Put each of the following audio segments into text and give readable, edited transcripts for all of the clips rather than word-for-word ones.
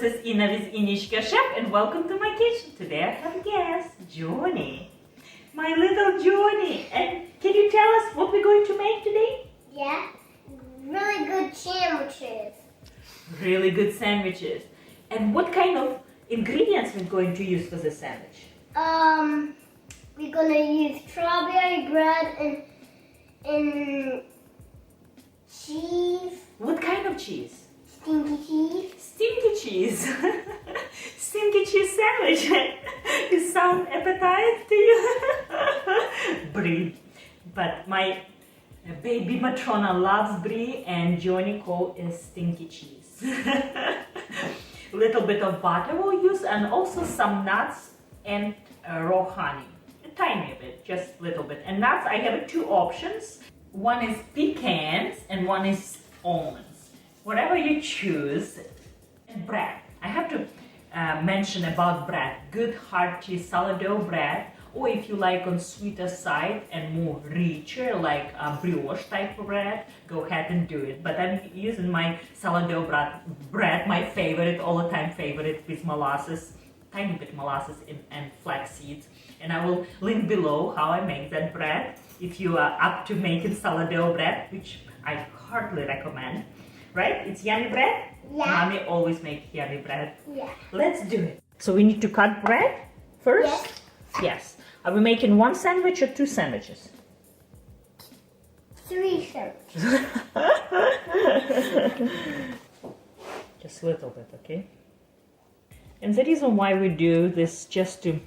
this is Ina with Inichka Chef and welcome to my kitchen. Today I have a guest, Johnny. My little Johnny. And can you tell us what we're going to make today? Yeah, really good sandwiches. Really good sandwiches. And what kind of ingredients we're going to use for the sandwich? We're gonna use strawberry bread and cheese. What kind of cheese? Stinky cheese. Stinky cheese. Stinky cheese sandwich. It sounds appetizing to you? Brie. But my baby Matrona loves Brie and Johnny call it stinky cheese. Little bit of butter we'll use and also some nuts and raw honey. A tiny bit, just a little bit. And nuts, I have two options. One is pecans and one is almonds. Whatever you choose. And bread. I have to mention about bread. Good hearty sourdough bread. Or if you like on sweeter side and more richer, like brioche type of bread, go ahead and do it. But I'm using my sourdough bread, my favorite, all the time favorite, with molasses, tiny bit molasses and flaxseeds. And I will link below how I make that bread. If you are up to making sourdough bread, which I heartily recommend. Right? It's yummy bread? Yeah. Mommy always makes yummy bread. Yeah. Let's do it. So we need to cut bread first? Yes. Yes. Are we making one sandwich or two sandwiches? 3 sandwiches. Just a little bit, okay? And the reason why we do this just to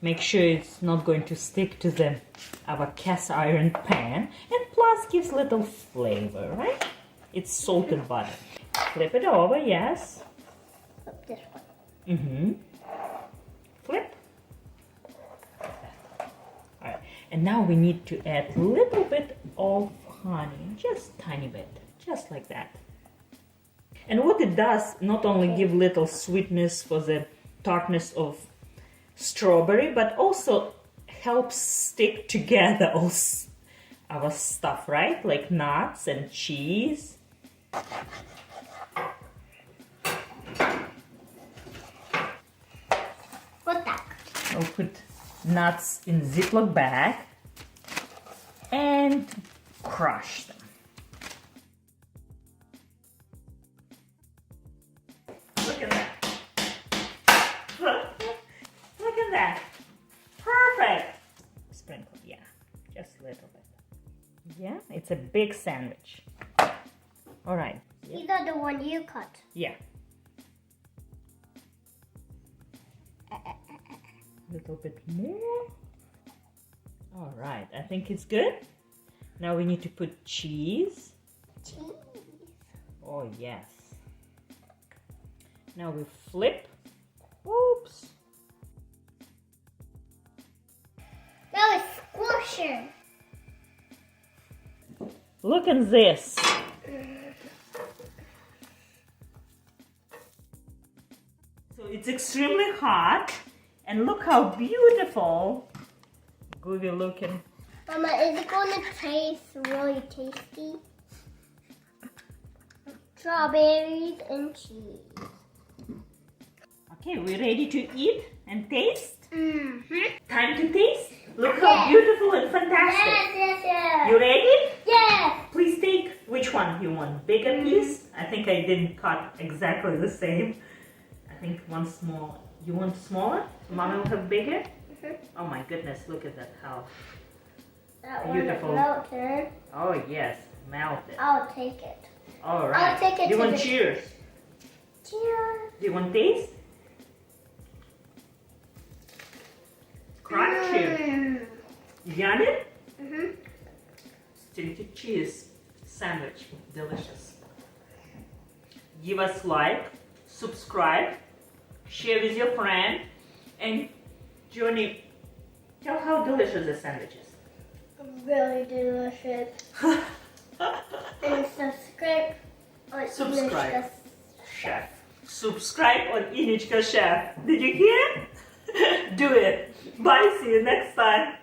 make sure it's not going to stick to our cast iron pan, and plus gives little flavor, right? It's salted butter. Flip it over, yes. Flip this one. Mm-hmm. Flip. Alright, and now we need to add a little bit of honey, just tiny bit, just like that. And what it does, not only give little sweetness for the tartness of strawberry, but also helps stick together all our stuff, right? Like nuts and cheese. What that? I'll put nuts in Ziploc bag and crush them. Look at that. Look at that. Perfect. Sprinkle, yeah, just a little bit. Yeah, it's a big sandwich. All right. These are the one you cut. Yeah. Little bit more. All right, I think it's good. Now we need to put cheese. Cheese. Oh yes. Now we flip. Oops. Now it's squishing. Look at this. So it's extremely hot. And look how beautiful. Gooey looking. Mama, is it going to taste really tasty? Strawberries and cheese. Okay, we're ready to eat and taste? Mm-hmm. Time to taste? Look how beautiful and fantastic. Yes. You ready? Yes. Please take which one you want. Bigger piece? I think I didn't cut exactly the same. I think one small. You want smaller? Mommy will have bigger? Oh my goodness, look at that, how That beautiful. one is melted. Oh yes, melted. I'll take it. All right. I'll take it. Do you want cheers? Cheers. Do you want taste? Crunchy. You got it? Mm-hmm. Stinky cheese sandwich, delicious. Give us like, subscribe, share with your friend, and Johnny, tell how delicious the sandwich is. Really delicious. And subscribe on Subscribe. Chef. Subscribe on Inichka Chef. Did you hear? Do it. Bye. See you next time.